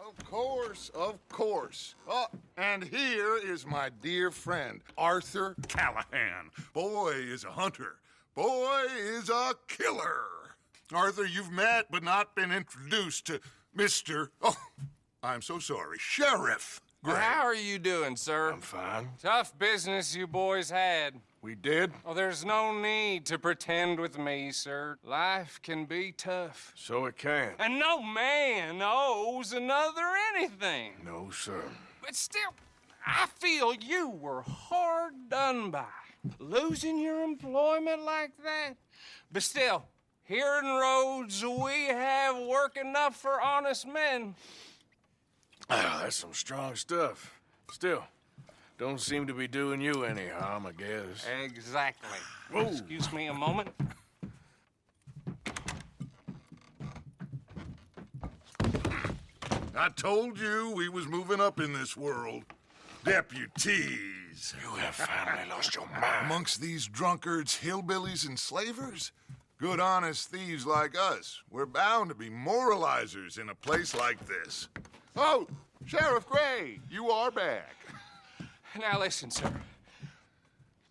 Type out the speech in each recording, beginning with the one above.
Of course, of course. Oh, and here is my dear friend, Arthur Callahan. Boy is a hunter. Boy is a killer. Arthur, you've met but not been introduced to Mr. Oh, I'm so sorry, Sheriff Gray. Well, how are you doing, sir? I'm fine. Tough business you boys had. We did? Oh, there's no need to pretend with me, sir. Life can be tough. So it can. And no man owes another anything. No, sir. But still, I feel you were hard done by. Losing your employment like that. But still, here in Rhodes, we have work enough for honest men. Ah, that's some strong stuff. Still, don't seem to be doing you any harm, I guess. Exactly. Whoa. Excuse me a moment. I told you we was moving up in this world. Deputies. You have finally lost your mind. Amongst these drunkards, hillbillies, and slavers? Good honest thieves like us. We're bound to be moralizers in a place like this. Oh, Sheriff Gray, you are back. Now listen, sir.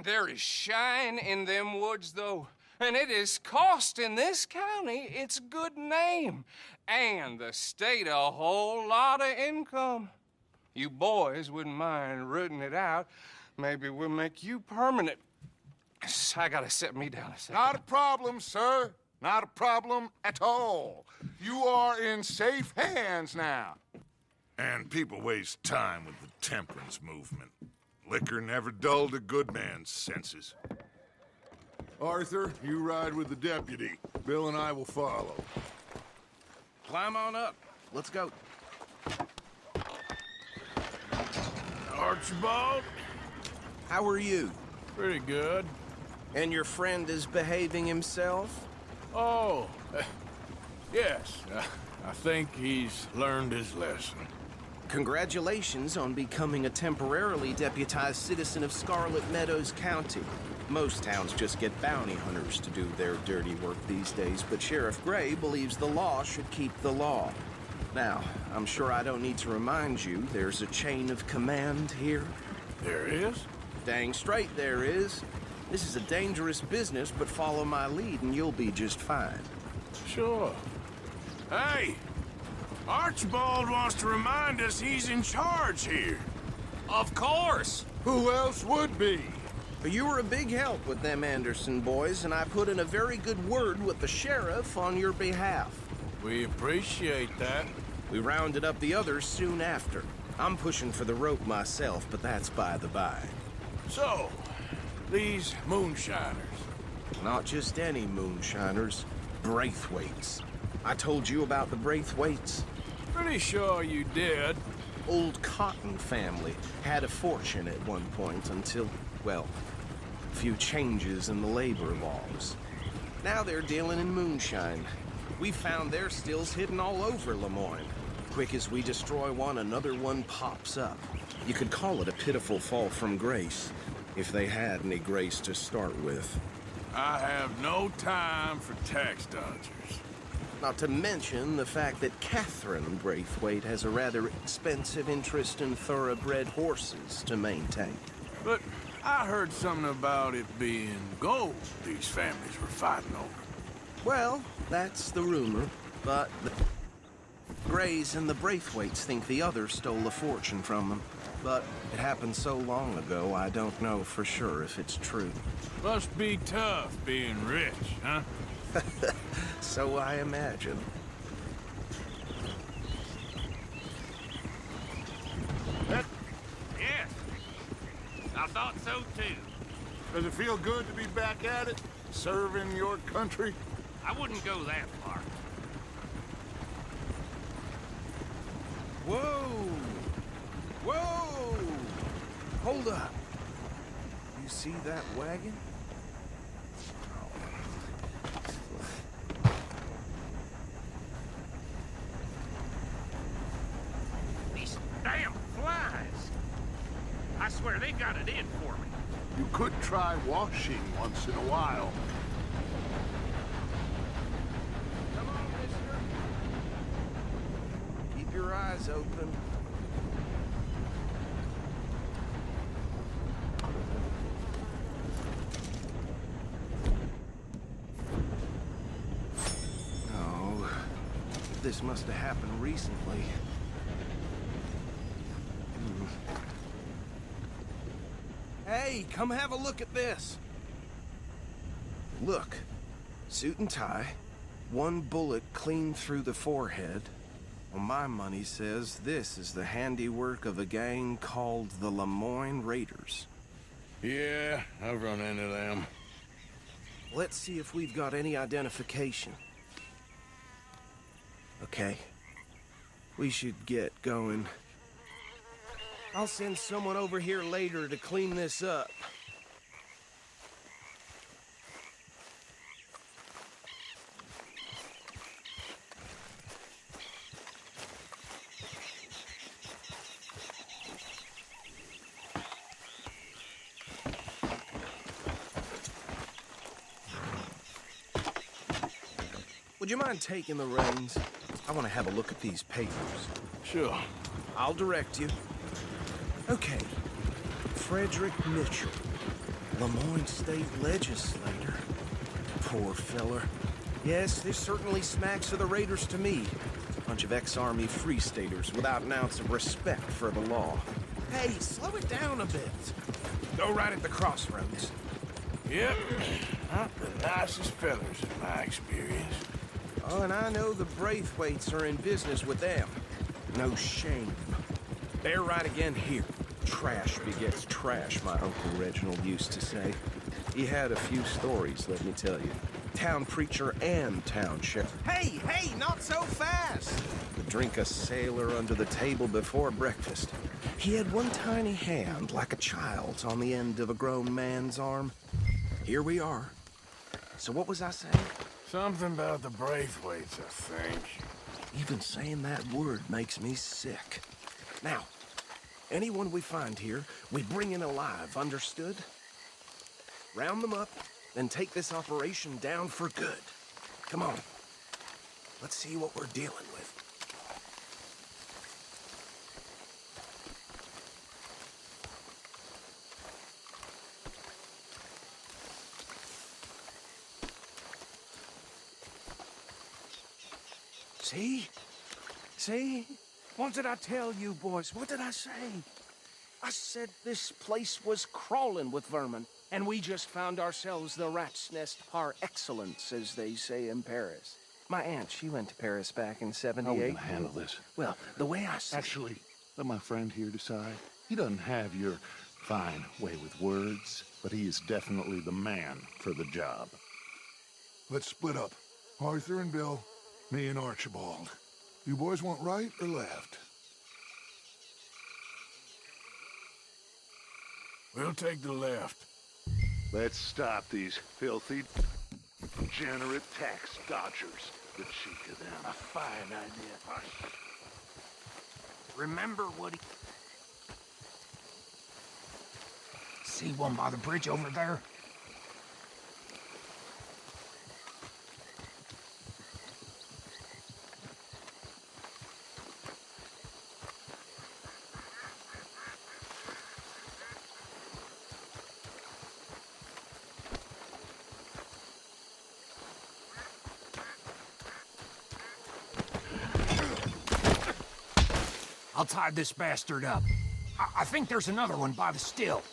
There is shine in them woods, though, and it is costing this county its good name and the state a whole lot of income. You boys wouldn't mind rooting it out. Maybe we'll make you permanent. I gotta set me down a second. Not a problem, sir. Not a problem at all. You are in safe hands now. And people waste time with the temperance movement. Liquor never dulled a good man's senses. Arthur, you ride with the deputy. Bill and I will follow. Climb on up. Let's go. Archibald? How are you? Pretty good. And your friend is behaving himself? Oh, yes. I think he's learned his lesson. Congratulations on becoming a temporarily deputized citizen of Scarlet Meadows County. Most towns just get bounty hunters to do their dirty work these days, but Sheriff Gray believes the law should keep the law. Now, I'm sure I don't need to remind you there's a chain of command here. There is? Dang straight there is. This is a dangerous business, but follow my lead and you'll be just fine. Sure. Hey! Archibald wants to remind us he's in charge here. Of course! Who else would be? You were a big help with them Anderson boys, and I put in a very good word with the sheriff on your behalf. We appreciate that. We rounded up the others soon after. I'm pushing for the rope myself, but that's by the by. So, these moonshiners. Not just any moonshiners, Braithwaites. I told you about the Braithwaites. Pretty sure you did. Old Cotton family had a fortune at one point until, well, a few changes in the labor laws. Now they're dealing in moonshine. We found their stills hidden all over Lemoyne. Quick as we destroy one, another one pops up. You could call it a pitiful fall from grace, if they had any grace to start with. I have no time for tax dodgers. Not to mention the fact that Catherine Braithwaite has a rather expensive interest in thoroughbred horses to maintain. But I heard something about it being gold these families were fighting over. Well, that's the rumor, but the Grays and the Braithwaites think the others stole a fortune from them. But it happened so long ago, I don't know for sure if it's true. Must be tough being rich, huh? So I imagine. Yes, I thought so too. Does it feel good to be back at it? Serving your country? I wouldn't go that far. Whoa! Whoa! Hold up. You see that wagon? These damn flies. I swear they got it in for me. You could try washing once in a while. Come on, mister. Keep your eyes gates open. Oh, this must have happened recently. Hey, come have a look at this. Look, suit and tie, one bullet clean through the forehead. Well, my money says this is the handiwork of a gang called the Lemoyne Raiders. Yeah, I've run into them. Let's see if we've got any identification. Okay. We should get going. I'll send someone over here later to clean this up. Would you mind taking the reins? I want to have a look at these papers. Sure. I'll direct you. Okay. Frederick Mitchell, Lemoyne State Legislator. Poor feller. Yes, this certainly smacks of the Raiders to me. Bunch of ex-Army Free Staters without an ounce of respect for the law. Hey, slow it down a bit. Go right at the crossroads. Yep. Not the nicest fellers in my experience. Oh, and I know the Braithwaites are in business with them. No shame. They're right again here. Trash begets trash, my Uncle Reginald used to say. He had a few stories, let me tell you. Town preacher and town sheriff. Hey, not so fast! Would drink a sailor under the table before breakfast. He had one tiny hand, like a child's, on the end of a grown man's arm. Here we are. So what was I saying? Something about the Braithwaites, I think. Even saying that word makes me sick. Now, anyone we find here, we bring in alive, understood? Round them up, then take this operation down for good. Come on. Let's see what we're dealing with. See? See? What did I tell you, boys? What did I say? I said this place was crawling with vermin, and we just found ourselves the rat's nest par excellence, as they say in Paris. My aunt, she went to Paris back in '78. How are we gonna handle this? Well, the way I see Actually, let my friend here decide. He doesn't have your fine way with words, but he is definitely the man for the job. Let's split up. Arthur and Bill, me and Archibald. You boys want right or left? We'll take the left. Let's stop these filthy, degenerate tax dodgers. The cheek of them. A fine idea. Remember what he... See one by the bridge over there? I'll tie this bastard up. I think there's another one by the still.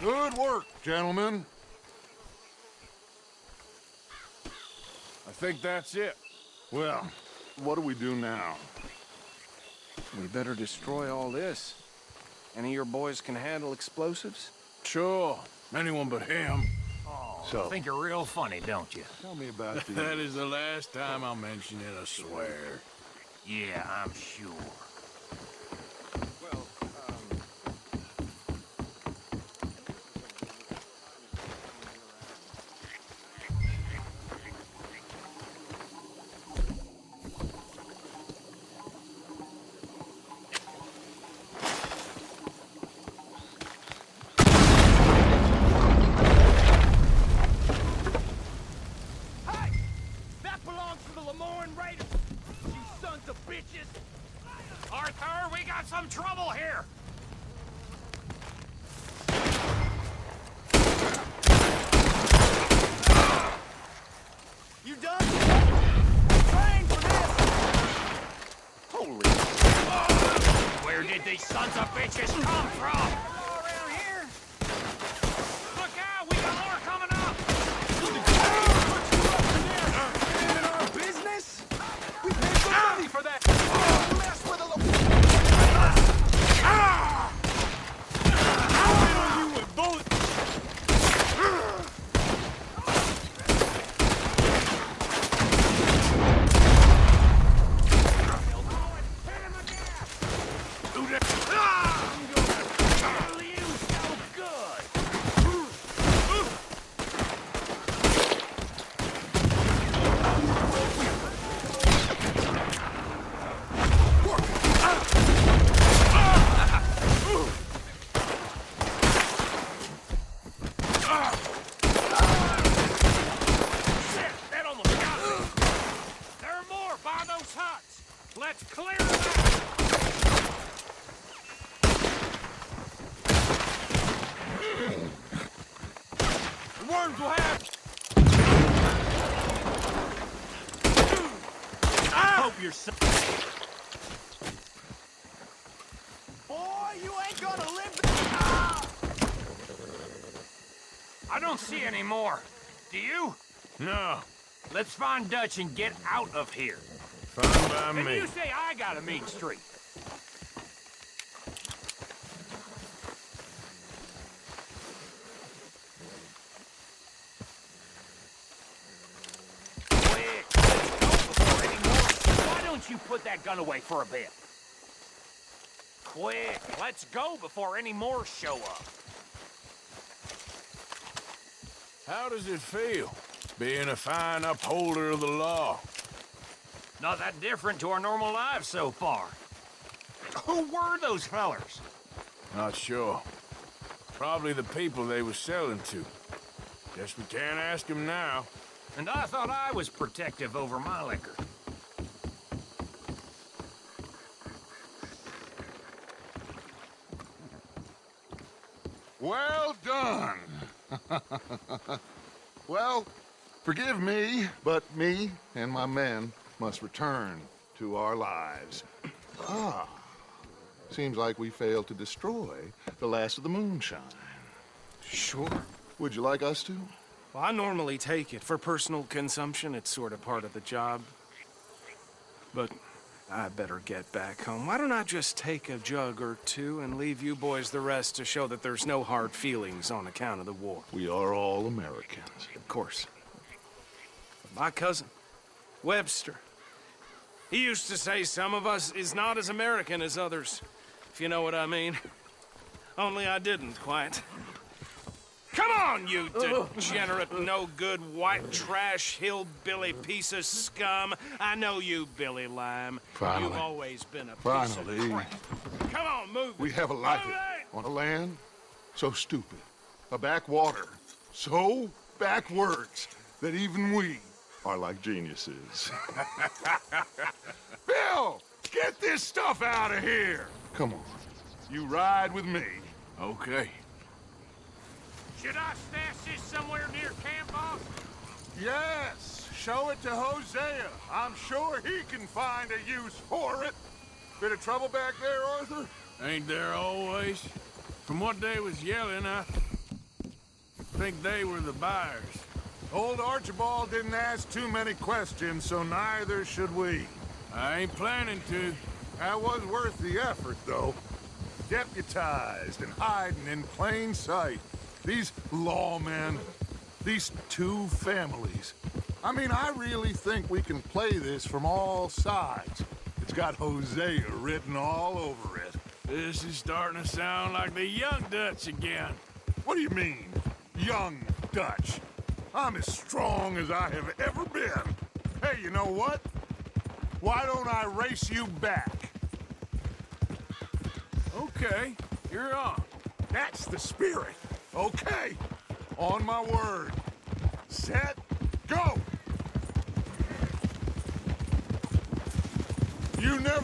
Good work, gentlemen. I think that's it. Well, what do we do now? We better destroy all this. Any of your boys can handle explosives? Sure. Anyone but him. So, Think you're real funny, don't you? tell me about the... That is the last time I'll mention it, I swear. Yeah, I'm sure. Well, That belongs to the Lemoyne Raiders, you sons of bitches! Arthur, we got some trouble here! You done? Train for this! holy... Where did these sons of bitches come from? Around here? Look out, we got more coming up! In our business? We paid some money for that! Mess with a That almost got me! There are more by those huts! Let's clear them out! The worms will have... I hope you're so... Boy, you ain't gonna live... I don't see any more. Do you? No, Let's find Dutch and get out of here. fine by And me. you say I got a mean streak. Quick, let's go before any more. Why don't you put that gun away for a bit? Quick, let's go before any more show up. How does it feel, being a fine upholder of the law? Not that different to our normal lives so far. Who were those fellers? Not sure. Probably the people they were selling to. Guess we can't ask them now. And I thought I was protective over my liquor. Well done. Well, forgive me, but me and my men must return to our lives. Ah, seems like we failed to destroy the last of the moonshine. Sure. Would you like us to? Well, I normally take it. For personal consumption, it's sort of part of the job. But I better get back home. Why don't I just take a jug or two and leave you boys the rest to show that there's no hard feelings on account of the war? We are all Americans. Of course. My cousin, Webster, he used to say some of us is not as American as others, if you know what I mean. Only I didn't quite. Come on, you degenerate, no-good, white trash, hillbilly piece of scum. I know you, Billy Lime. Finally. You've always been a piece Finally. of crap. Come on, move it. We have a life Move it! on a land so stupid, a backwater so backwards that even we are like geniuses. Bill, get this stuff out of here. Come on, you ride with me. Okay. Should I stash this somewhere near camp, boss? Yes, show it to Hosea. I'm sure he can find a use for it. Bit of trouble back there, Arthur? Ain't there always? From what they was yelling, think they were the buyers. Old Archibald didn't ask too many questions, so neither should we. I ain't planning to. That was worth the effort, though. Deputized and hiding in plain sight. These lawmen, these two families. I mean, I really think we can play this from all sides. It's got Hosea written all over it. This is starting to sound like the Young Dutch again. What do you mean, young Dutch? I'm as strong as I have ever been. Hey, you know what? Why don't I race you back? Okay, you're on. That's the spirit. Okay, on my word. Set, go! You never